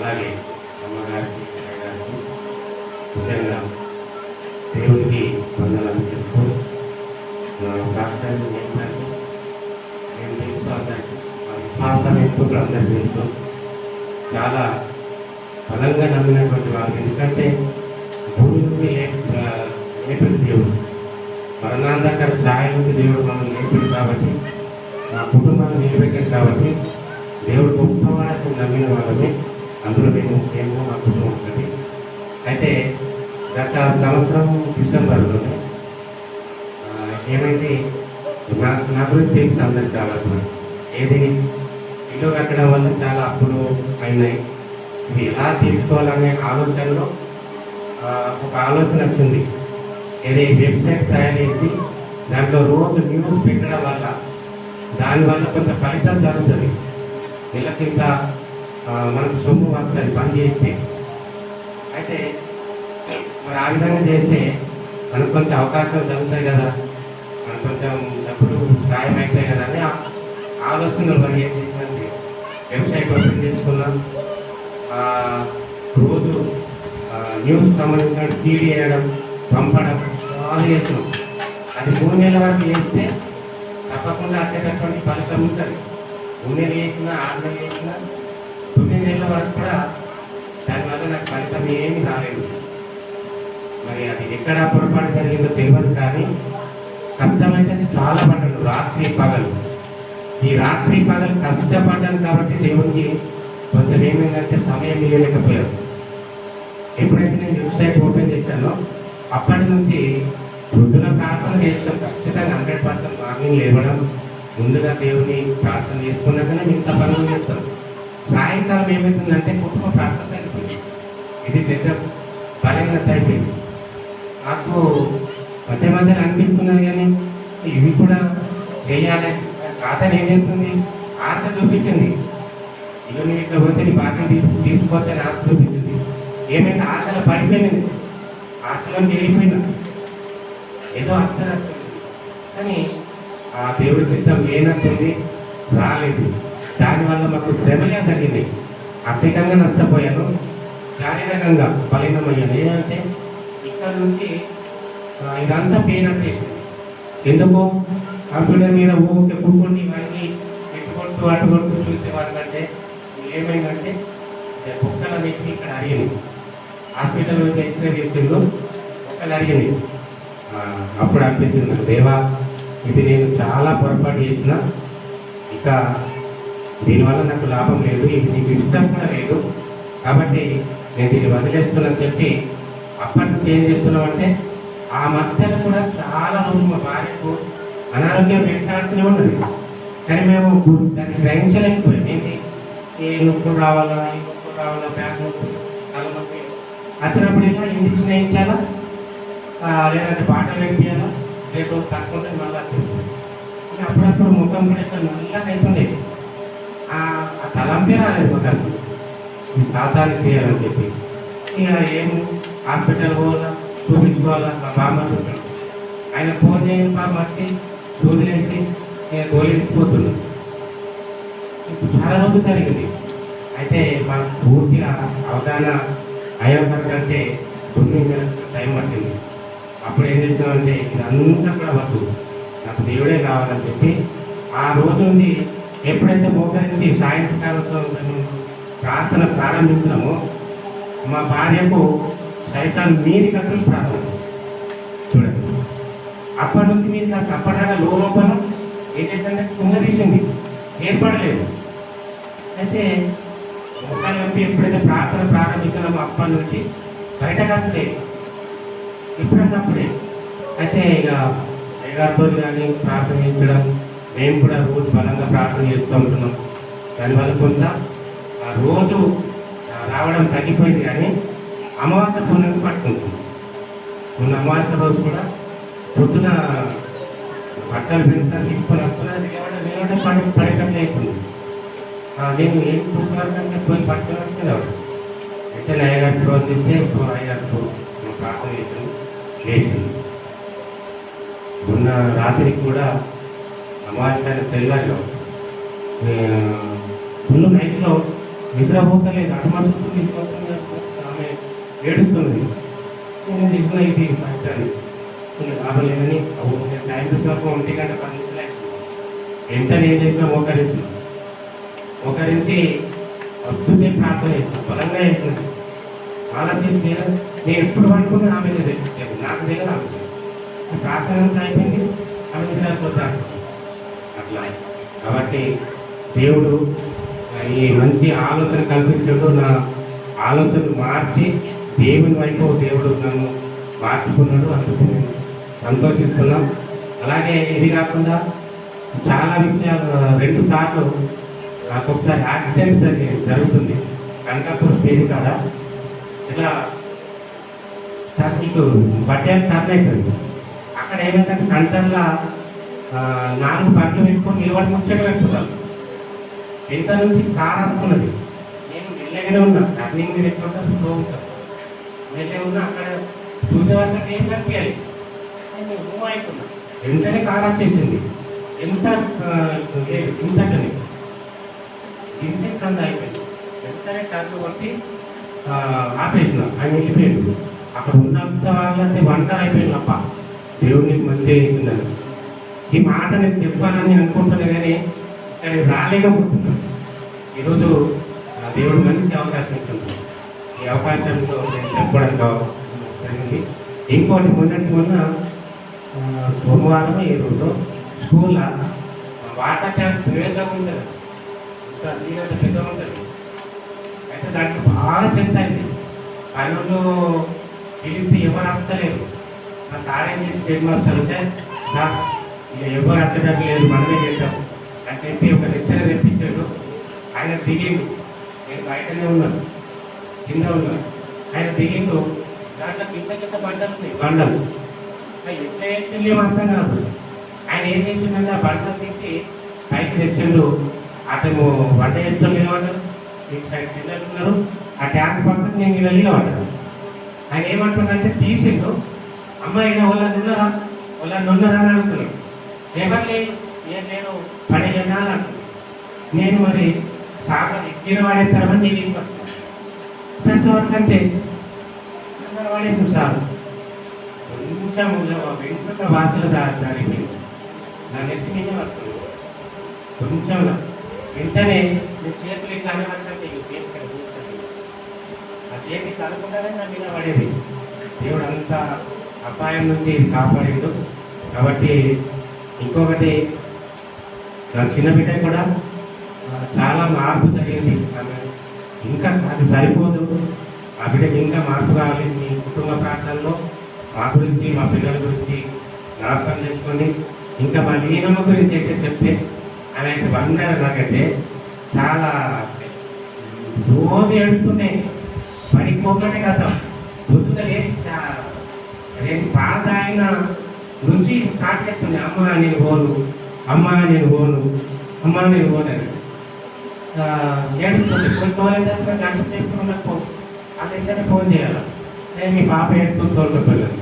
అలాగే అమ్మగారికి అయ్యగారికి ముఖ్యంగా దేవుడికి వందనాలు చెప్తూ రాష్ట్రాన్ని ఏంటంటే నేను తెలుస్తూ అందరికీ మా విశ్వాసం ఎక్కువ అందరికీ తెలుస్తూ చాలా బలంగా నమ్మినటువంటి వారు. ఎందుకంటే భూమి నుండి లేపిడి దేవుడు, మరణాంధకర ఛాయ నుండి దేవుడు మనం లేపిడు కాబట్టి, నా కుటుంబాన్ని నిలబెట్టాడు కాబట్టి దేవుడు గొప్పవాళ్ళకు నమ్మిన వాళ్ళని అందులో మేము మా కుటుంబం ఉంటుంది. అయితే గత సంవత్సరం డిసెంబర్లోనే ఏమైంది, నా గురించి తెలిసి అందరికి కావాలి. ఏది ఇల్లు కట్టడం వల్ల చాలా అప్పులు అయినాయి. ఇది ఎలా తీసుకోవాలనే ఆలోచనలో ఒక ఆలోచన వచ్చింది. ఏది వెబ్సైట్ తయారు చేసి దాంట్లో రోజు న్యూస్ పెట్టడం వల్ల దానివల్ల కొంత ఫలితం జరుగుతుంది, నెలకింత మనకు సొమ్ము వస్తుంది పని చేస్తే. అయితే మరి ఆ విధంగా చేస్తే మనకు కొంచెం అవకాశం జరుగుతాయి కదా, మనకు కొంచెం డబ్బులు సాయం అవుతాయి కదా అని ఆలోచనలు మరి ఏం చేసినది వెబ్సైట్ ఓపెన్ చేసుకున్నాం. రోజు న్యూస్ సంబంధించిన టీవీ వేయడం పంపడం బాగా చేస్తున్నాం. అది 3 నెలల వరకు చేస్తే తప్పకుండా వచ్చేటటువంటి ఫలితం ఉంటుంది. 3 నెలలు చేసినా 6 నెలలు చేసినా 9 నెలల వరకు కూడా దానివల్ల నాకు ఫలితం ఏమీ రాలేదు. మరి అది ఎక్కడ పొరపాటు జరిగిందో తెలియదు, కానీ కష్టమైతే చాలా పడ్డాడు రాత్రి పగలు. ఈ రాత్రి పగలు కష్టపడ్డాను కాబట్టి దేవునికి కొంచెం ఏమైందంటే సమయం ఇవ్వలేకపోయారు. ఎప్పుడైతే నేను వెబ్సైట్ ఓపెన్ చేశానో అప్పటి నుంచి వృద్ధుల ప్రార్థన చేస్తాం ఖచ్చితంగా 100%. మార్నింగ్ లేవడం, ముందుగా దేవుని ప్రార్థన చేసుకున్నాకనే మిగతా పనులు చేస్తాం. సాయంకాలం ఏమవుతుందంటే కుటుంబ ప్రార్థన అయిపోయింది. ఇది పెద్ద బలహీనత అయిపోయింది. నాకు మధ్య మధ్యలో అనిపిస్తున్నది, కానీ ఇవి కూడా చేయాలి. ఖాతాను ఏం చేస్తుంది, ఆశ చూపించింది. ఇల్లు నేను ఇట్లా పోతే నీ బాధ్యత తీసుకోవచ్చని ఆశ చూపించింది. ఏమైనా ఆశలు పడిపోయింది, ఆశలను వెళ్ళిపోయినా ఏదో అర్థం వస్తుంది, కానీ ఆ దేవుడి చిత్తం లేనట్టుంది, రాలేదు. దానివల్ల మాకు శ్రమగా తగ్గింది. ఆర్థికంగా నష్టపోయాను, శారీరకంగా బలీనమయ్యాను. ఏంటంటే ఇక్కడ నుంచి ఇదంతా పెయిన్ వచ్చేసింది. ఎందుకు కంప్యూటర్ మీద ఊరికే కూర్చొని ఇవన్నీ పెట్టుకుంటూ అటుకొట్టు చూసేవాళ్ళంటే ఏమైందంటే కుక్కల వ్యక్తి ఇక్కడ అరిగింది. హాస్పిటల్లో ఎక్స్రే చేస్తుందో కుక్కలు అరిగింది. అప్పుడు అనిపించింది నాకు, దేవా ఇది నేను చాలా పొరపాటు చేసిన, ఇక దీనివల్ల నాకు లాభం లేదు, ఇది నీకు ఇష్టం కూడా లేదు, కాబట్టి నేను దీన్ని వదిలేస్తున్నాను చెప్పి అప్పటి నుంచి ఏం చేస్తున్నామంటే ఆ మధ్యలో కూడా చాలా రోజులు మా భార్యకు అనారోగ్యం వెంటాడుతూనే ఉన్నది. కానీ మేము దాన్ని గ్రహించలేకపోయాం. ఏంటి, ఏ నొప్పులు రావాలా, ఈ నొప్పులు రావాలా, బ్యాగ్ నొప్పి, తల నొప్పి వచ్చినప్పుడేమో ఇంజక్షన్ వేయించాలా, లేదంటే బాటలు వేయించాలా, రేపు తక్కువ మళ్ళీ వచ్చింది. అప్పుడప్పుడు ముఖం కూడా ఇక్కడ నల్లగా అయిపోలేదు. ఆ తలంపే రాలేదు ముఖం, ఈ శాతాన్ని చేయాలని చెప్పి. ఇక ఏం హాస్పిటల్ పోవాలా, చూపించుకోవాలా, మా బామ్మ చూపించాలి. ఆయన ఫోన్ చేయని బాబు వచ్చి చూదిలేసి నేను గోలిపోతున్నాను. ఇప్పుడు చాలా రోజులు జరిగింది. అయితే మాకు పూర్తిగా అవగాహన అయ్యేకంటే 9 నెలల టైం పట్టింది. అప్పుడు ఏం చేస్తామంటే ఇదంతా కూడా వద్దు, నాకు దేవుడే కావాలని చెప్పి ఆ రోజు నుండి ఎప్పుడైతే మోకరించి సాయంత్రకాలంతో ప్రార్థన ప్రారంభించినామో మా భార్యకు సైతాన్ మీది కట్టులు ప్రార్థన చూడండి. అప్పటి నుంచి మీరు నాకు అప్పటిదాకా లోపల ఏంటంటే కుంగదీసింది, ఏర్పడలేదు. అయితే ముఖాలు వంపి ఎప్పుడైతే ప్రార్థన ప్రారంభించినామో అప్పటి నుంచి బయట కట్టలేదు, ఎప్పుడన్నప్పుడే. అయితే ఇక అయ్యగారితో కానీ ప్రార్థన చేయించడం, మేము కూడా రోజు బలంగా ప్రార్థన చేస్తూ ఉంటున్నాం. దానివల్ల కొంత ఆ రోజు రావడం తగ్గిపోయింది, కానీ అమావాస్య పూర్ణంగా పట్టుకుంటుంది. మొన్న అమావాస్య రోజు కూడా పొద్దున బట్టలు పెడతా తీసుకొని వస్తున్నది లేవడం పడేటం లేకుండా నేను ఏం చూసుకోవాలంటే పోయి పట్టుకోవాలి కదా. అయితే అయ్యగారికి రోజు ఇస్తే అయ్యగారు ప్రార్థన చేసింది, లేచింది. మొన్న రాత్రికి కూడా అమావాస్య తెల్లారిలో ఫుల్ నైట్లో నిద్రపోతలేదు, అటుమడుతుంది నిద్రపోతుంది, ఆమె ఏడుస్తున్నది. నేను దిగున ఇది పట్టాను లాభం లేదని టైం వరకు 1:10 వెంటనే ఏం చేసినా ఒకరించి వస్తుంటే ప్రార్థన చేస్తాను, బలంగా చేస్తున్నాను. ఆలోచించి నేను ఎప్పుడు పడుకున్నా ఆమె తెలియదు, నాకు తెలియదు ఆమె ప్రార్థన అంతా అయిపోయింది, ఆమె నిద్రపోతాను అట్లా. కాబట్టి దేవుడు ఈ మంచి ఆలోచన కల్పించాడు, నా ఆలోచనలు మార్చి దేవుని వైపు దేవుడు నన్ను మార్చుకున్నాడు. అందుకు నేను సంతోషిస్తున్నాం. అలాగే ఇది కాకుండా చాలా విషయాలు 2 సార్లు నాకు ఒకసారి యాక్సిడెంట్ జరుగుతుంది కనకాపూర్ స్టేజ్ కదా, ఇలా మీకు బట్టే టర్న్ అవుతుంది. అక్కడ ఏమైందంటే సెంటర్లో 4 బండ్లు పెట్టుకొని నిలబడి ముచ్చట పెట్టుకున్నాను. ఎంత నుంచి కార్ అనుకున్నది, నేను వెళ్ళగానే ఉన్నా, టర్నింగ్ మీద ఎక్కడ స్లో ఉంటాను, వెళ్ళే ఉన్నా. అక్కడ చూసే వరకు ఏం కనిపించాలి, నేను మూవ్ అవుతున్నా, వెంటనే కార్ వచ్చేసింది. ఎంత ఇంతకని ఇంటి కంద అయిపోయింది. వెంటనే టర్న్ కొట్టి ఆపేసిన, ఆయన వెళ్ళిపోయింది. అక్కడ ఉన్నంత వాళ్ళంటే వంటలు అయిపోయింది. అప్ప దేవుడికి మంచిగా అవుతుందని ఈ మాట నేను చెప్పాలని అనుకుంటున్నా, కానీ ఇక్కడ రాలేకపోతున్నాను. ఈరోజు దేవుడు మంచి అవకాశం ఇస్తుంది. ఈ అవకాశంలో నేను చెప్పడానికి జరిగింది. ఇంకోటి మొన్న సోమవారం ఈ రోజు స్కూల్లో వాటర్ ట్యాంక్ పెద్దగా ఉంటుంది, ఇంకా నీళ్ళ పెద్దగా ఉంటుంది. అయితే దాంట్లో బాగా చెత్త అయింది. పనులు పిలిస్తే ఎవరు వస్తలేరు. నా సార్ ఏం చేసి చేసి అంటే ఎవరు అచ్చడం లేదు, మనమే చేద్దాం అని చెప్పి ఒక లెక్చర్ తెప్పించాడు. ఆయన దిగిండు, నేను బయటనే ఉన్నాను, కింద ఉన్నాను. ఆయన దిగిండు, దాంట్లో కింద బండలు ఉన్నాయి, బండలు ఎట్లా వేసింది అర్థం కాదు. ఆయన ఏం చేసిందంటే ఆ బండలు తీసి పైకి తెచ్చిండు. అతను వంట చేస్తూ నిలబడ్డారు, మీకు సైడ్ పిల్లలు ఉన్నారు, ఆ ట్యాంక్ పక్కన నేను ఇలా నిలబడ్డాను. ఆయన ఏమంటున్నాడంటే తీసిండు, అమ్మాయి వాళ్ళని ఉన్నారా అని అడుగుతున్నాడు. ఎవరు లేదు, నేను పడే జనాలు అంటున్నాను. నేను మరి సాగర్ ఎక్కిన వాడేస్తారని నేను ఇంకొస్తాను ప్రతి వరకంటే వాడేసి సార్ కొంచెం వెంట్రుక వార్తలు దాడిపోయింది, నా నెత్తి మీద వస్తుంది కొంచెం. వెంటనే నేను చేతులు ఇట్లా అనేవాళ్ళంటే ఆ చేతి కలుపుకుంటానే నా మీద పడేది. దేవుడు అంత అపాయం నుంచి కాపాడిండు. కాబట్టి ఇంకొకటి, నా చిన్న బిడ్డ కూడా చాలా మార్పు జరిగింది. ఇంకా అది సరిపోదు, ఆ బిడ్డకి ఇంకా మార్పు కావాలి. మీ కుటుంబ ప్రాంతాల్లో మా గురించి, మా పిల్లల గురించి జ్ఞాపకం తెచ్చుకొని ఇంకా మా లీనమ్మ గురించి అయితే చెప్తే ఆయన అయితే వండారు. నాకైతే చాలా రోజు ఏడుస్తున్నాయి, పడిపోకటే కదా. పొద్దున రేపు బాధ ఆయన నుంచి స్టార్ట్ చేస్తుంది, అమ్మ నేను పోను, అమ్మ నేను పోను, అమ్మ నేను పోనని ఏడుస్తుంది. కొన్ని గంట చేసుకున్నప్పుడు అందరికీ ఫోన్ చేయాలి, నేను మీ పాప ఏడుస్తుంది తోలుకోలేదు.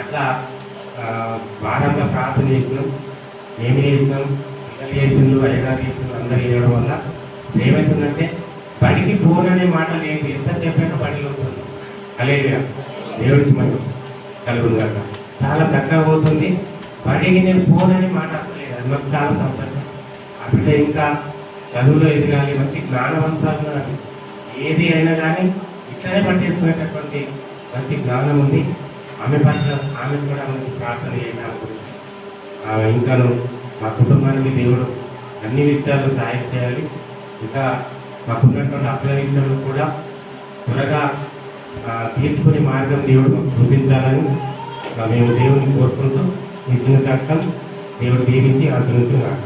అట్లా వారంగా ప్రార్థన చేసినాం, ఏమి చేసినాం, పిల్లలు చేసిండ్రు, అయ్యగారు చేసిండ్రు, అందరూ చేయడం వల్ల ఏమవుతుందంటే బడికి పోననే మాట లేదు. ఎంత చెప్పాక బడిలో ఉంటుంది. అలేగా దేవుడికి మనం కలుగుందాక చాలా చక్కగా పోతుంది. బడికి నేను పోనని మాట అసలేదు, అది మాకు చాలా సంతోషం. అప్పుడే ఇంకా చదువులో ఎదగాలి, మంచి జ్ఞానవంతులుగా ఏది అయినా కానీ ఇట్లనే పట్టేసుకునేటటువంటి మంచి జ్ఞానం ఉంది. ఆమె పట్ల ఆమె కూడా మంచి ప్రార్థన చేయడానికి ఇంకాను మా కుటుంబానికి దేవుడు అన్ని విషయాలు సహాయం చేయాలి. ఇంకా మాకున్నటువంటి అప్పుల విషయంలో కూడా త్వరగా తీర్చుకునే మార్గం దేవుడు మాకు చూపించాలని మేము దేవుడిని కోరుకుంటూ ఈ చిన్న కష్టం దేవుడు దీవించి ఆశీర్వదించున్నాడు.